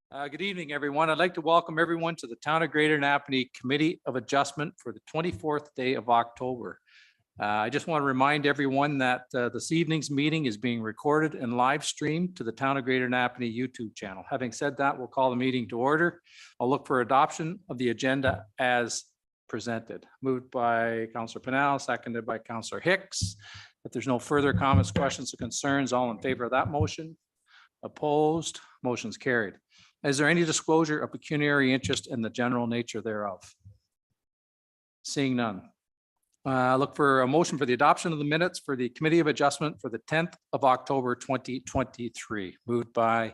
Good evening, everyone. I'd like to welcome everyone to the Town of Greater Napanee Committee of Adjustment for the 24th day of October. I just want to remind everyone that this evening's meeting is being recorded and live streamed to the Town of Greater Napanee YouTube channel. Having said that, we'll call the meeting to order. I'll look for adoption of the agenda as presented. Moved by Councillor Pennell, seconded by Councillor Hicks. If there's no further comments, questions, or concerns, all in favor of that motion? Opposed? Motion's carried. Is there any disclosure of pecuniary interest in the general nature thereof? Seeing none. Look for a motion for the adoption of the minutes for the Committee of Adjustment for the 10th of October 2023. Moved by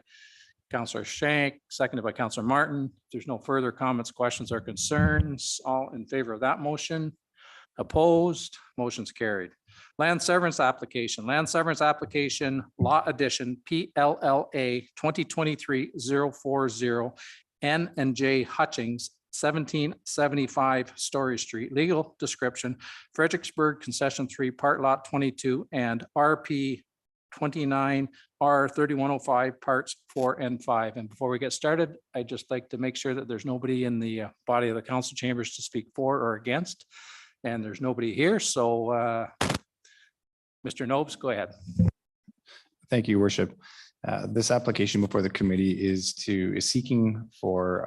Councillor Shank, seconded by Councillor Martin. If there's no further comments, questions, or concerns, all in favor of that motion? Opposed? Motion's carried. Land severance application. Land severance application, lot addition, PLLA 2023-040, N&J Hutchings, 1775 Storey Street. Legal description, FREDERICKSBURGH Concession 3, Part Lot 22, and RP 29 R 3105 parts 4 and 5. And before we get started, I'd just like to make sure that there's nobody in the body of the council chambers to speak for or against. And there's nobody here. So Mr. Nobes, go ahead. Thank you, Worship. This application before the committee is seeking for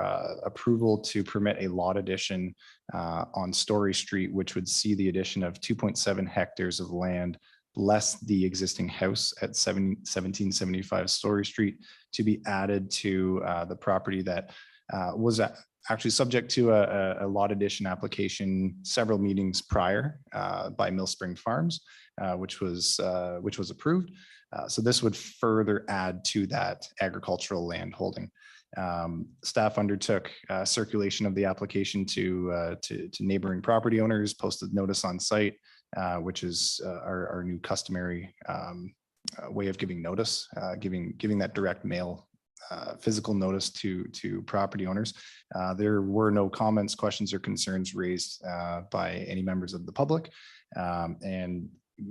approval to permit a lot addition on Storey Street, which would see the addition of 2.7 hectares of land less the existing house at 1775 Storey Street to be added to the property that was actually subject to a lot addition application several meetings prior by Mill Spring Farms, which was approved. So this would further add to that agricultural land holding. Staff undertook circulation of the application to neighboring property owners, posted notice on site, which is our new customary way of giving notice, giving that direct mail physical notice to property owners. There were no comments, questions, or concerns raised by any members of the public. And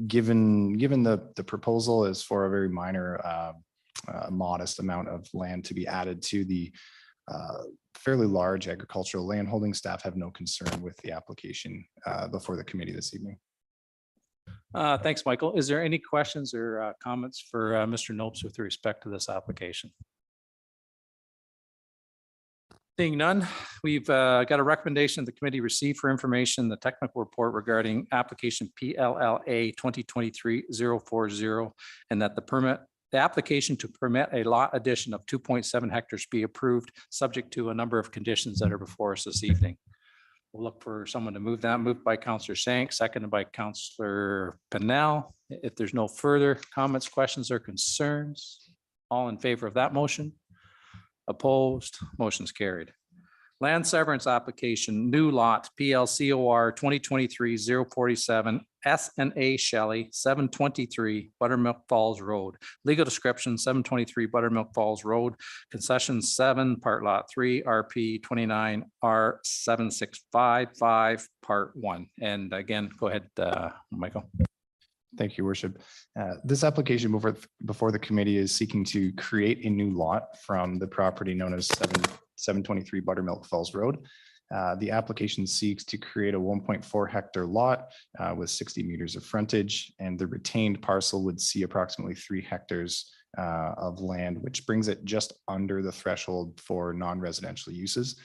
given the proposal is for a very minor, modest amount of land to be added to the fairly large agricultural land holding, staff have no concern with the application before the committee this evening. Thanks, Michael. Is there any questions or comments for Mr. Nopes with respect to this application? Seeing none, we've got a recommendation the committee received for information, the technical report regarding application PLLA 2023-040, and that the application to permit a lot addition of 2.7 hectares be approved, subject to a number of conditions that are before us this evening. We'll look for someone to move that. Moved by Councillor Shank, seconded by Councillor Pennell. If there's no further comments, questions, or concerns, all in favor of that motion? Opposed? Motion's carried. Land severance application, new lot, PLCOR 2023-047, S&A Shelley, 723 Buttermilk Falls Road. Legal description, 723 Buttermilk Falls Road, concession 7, part lot 3, RP 29 R 7655, part 1. And again, go ahead, Michael. Thank you, Worship. This application before the committee is seeking to create a new lot from the property known as 723 Buttermilk Falls Road. The application seeks to create a 1.4 hectare lot with 60 meters of frontage, and the retained parcel would see approximately 3 hectares of land, which brings it just under the threshold for non-residential uses.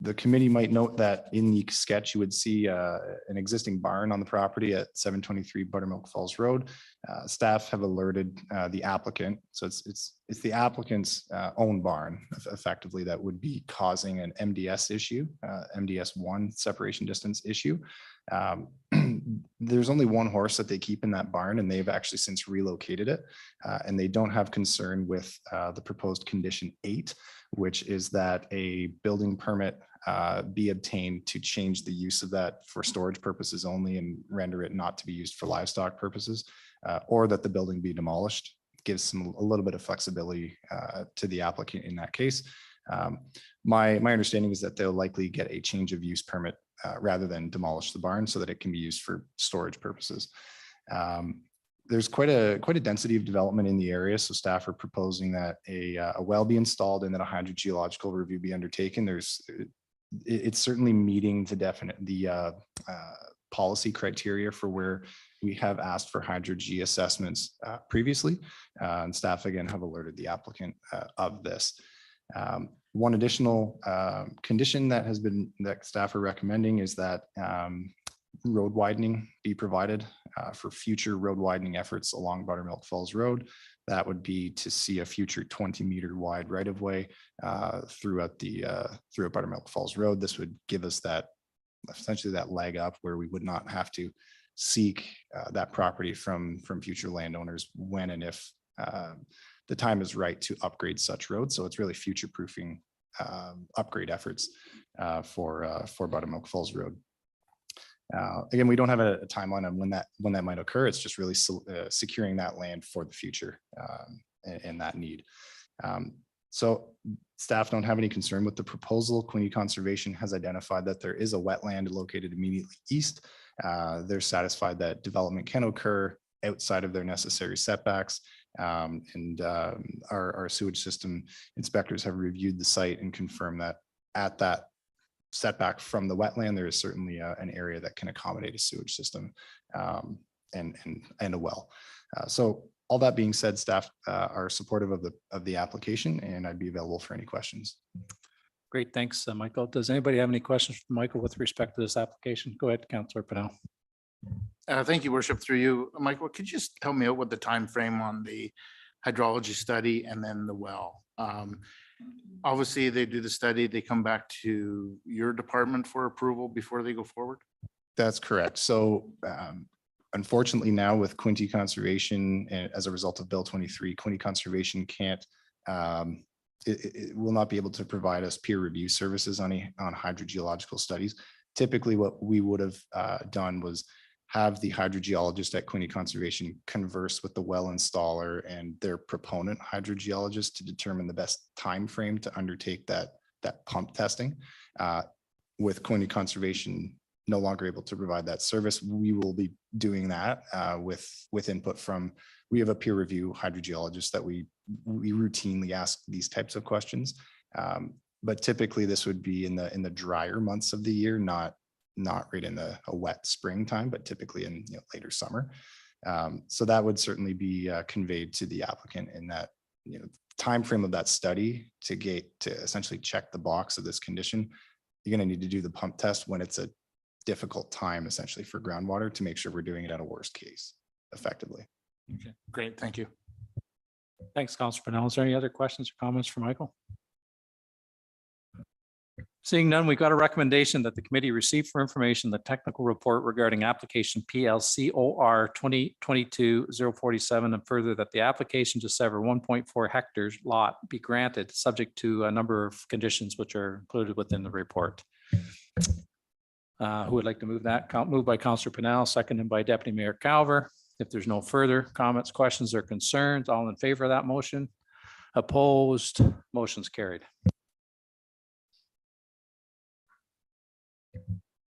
The committee might note that in the sketch, you would see an existing barn on the property at 723 Buttermilk Falls Road. Staff have alerted the applicant. So it's the applicant's own barn, effectively, that would be causing an MDS issue, MDS1 separation distance issue. There's only one horse that they keep in that barn, and they've actually since relocated it. And they don't have concern with the proposed condition 8, which is that a building permit be obtained to change the use of that for storage purposes only and render it not to be used for livestock purposes, or that the building be demolished. Gives a little bit of flexibility to the applicant in that case. My understanding is that they'll likely get a change of use permit rather than demolish the barn so that it can be used for storage purposes. there's quite a density of development in the area. So staff are proposing that a well be installed and that a hydrogeological review be undertaken. It's certainly meeting the policy criteria for where we have asked for hydro-G assessments previously. And staff again have alerted the applicant of this. One additional condition that staff are recommending is that road widening be provided for future road widening efforts along Buttermilk Falls Road. That would be to see a future 20-meter wide right of way throughout Buttermilk Falls Road. This would give us essentially that leg up where we would not have to seek that property from future landowners when and if the time is right to upgrade such roads. So it's really future proofing upgrade efforts for Buttermilk Falls Road. Again, we don't have a timeline on when that might occur. It's just really securing that land for the future and that need. So staff don't have any concern with the proposal. Quinte Conservation has identified that there is a wetland located immediately east. They're satisfied that development can occur outside of their necessary setbacks. And our sewage system inspectors have reviewed the site and confirmed that at that setback from the wetland, there is certainly an area that can accommodate a sewage system and a well. So all that being said, staff are supportive of the application, and I'd be available for any questions. Great, thanks, Michael. Does anybody have any questions for Michael with respect to this application? Go ahead, Councillor Pennell. Thank you, Worship. Through you, Michael, could you just help me out with the time frame on the hydrology study and then the well? Obviously, they do the study, they come back to your department for approval before they go forward? That's correct. So unfortunately now with Quinte Conservation, as a result of Bill 23, Quinte Conservation can't, it will not be able to provide us peer review services on hydrogeological studies. Typically what we would have done was have the hydrogeologist at Quinte Conservation converse with the well installer and their proponent hydrogeologist to determine the best time frame to undertake that pump testing. With Quinte Conservation no longer able to provide that service, we will be doing that with input from, we have a peer review hydrogeologist that we routinely ask these types of questions. But typically this would be in the drier months of the year, not right in a wet springtime, but typically in later summer. So that would certainly be conveyed to the applicant in that time frame of that study to essentially check the box of this condition. You're going to need to do the pump test when it's a difficult time essentially for groundwater to make sure we're doing it at a worst case effectively. Okay, great, thank you. Thanks, Councillor Pennell. Is there any other questions or comments for Michael? Seeing none, we've got a recommendation that the committee receive for information the technical report regarding application PLCOR 2022-047, and further that the application to sever 1.4 hectares lot be granted, subject to a number of conditions which are included within the report. Who would like to move that? Moved by Councillor Pennell, seconded by Deputy Mayor Calver. If there's no further comments, questions, or concerns, all in favor of that motion? Opposed? Motion's carried.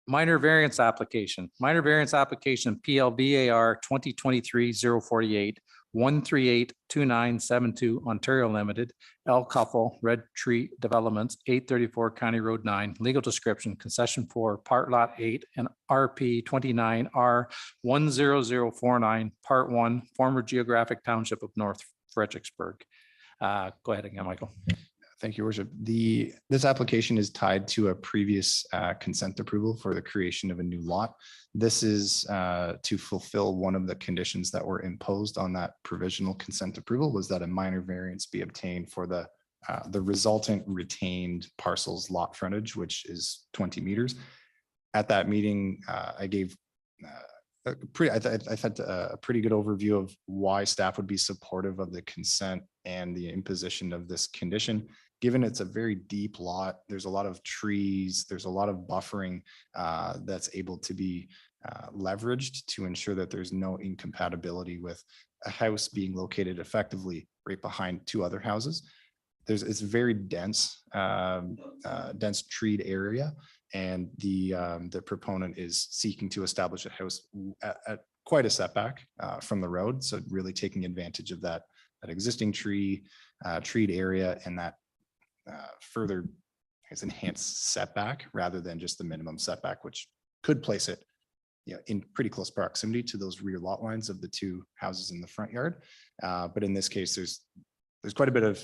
Minor variance application. Minor variance application PLVAR 2023-048 1382972 Ontario Limited, L Cuthill, Red Tree Developments, 834 County Road 9. Legal description: concession for Part Lot 8 and RP 29R10049 Part 1, former Geographic Township of North Fredericksburg. Go ahead again, Michael. Thank you, Worship. This application is tied to a previous consent approval for the creation of a new lot. This is to fulfill one of the conditions that were imposed on that provisional consent approval, was that a minor variance be obtained for the resultant retained parcel's lot frontage, which is 20 meters. At that meeting, I gave I thought a pretty good overview of why staff would be supportive of the consent and the imposition of this condition. Given it's a very deep lot, there's a lot of trees, there's a lot of buffering that's able to be leveraged to ensure that there's no incompatibility with a house being located effectively right behind two other houses. It's very dense, dense treed area, and the proponent is seeking to establish a house at quite a setback from the road. So really taking advantage of that existing treed area and that further enhanced setback rather than just the minimum setback, which could place it in pretty close proximity to those rear lot lines of the two houses in the front yard. But in this case, there's quite a bit of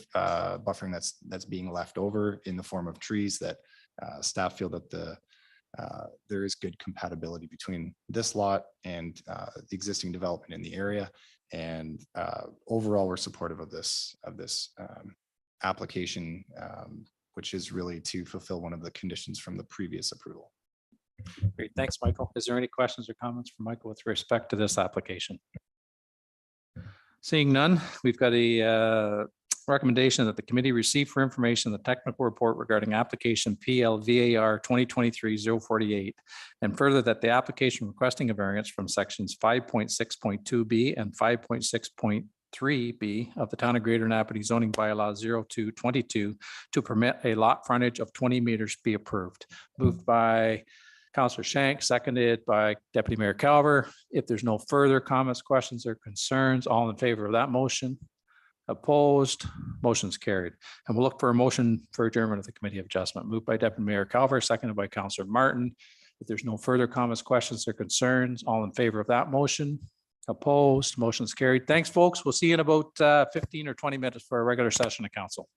buffering that's being left over in the form of trees that staff feel that there is good compatibility between this lot and the existing development in the area. And overall, we're supportive of this application, which is really to fulfill one of the conditions from the previous approval. Great, thanks, Michael. Is there any questions or comments from Michael with respect to this application? Seeing none, we've got a recommendation that the committee receive for information the technical report regarding application PLVAR 2023-048, and further that the application requesting a variance from sections 5.6.2B and 5.6.3B of the Town of Greater Napanee zoning bylaw 0222 to permit a lot frontage of 20 meters be approved. Moved by Councillor Shank, seconded by Deputy Mayor Calver. If there's no further comments, questions, or concerns, all in favor of that motion? Opposed? Motion's carried. And we'll look for a motion for adjournment of the Committee of Adjustment. Moved by Deputy Mayor Calver, seconded by Councillor Martin. If there's no further comments, questions, or concerns, all in favor of that motion? Opposed? Motion's carried. Thanks, folks. We'll see you in about 15 or 20 minutes for a regular session of council.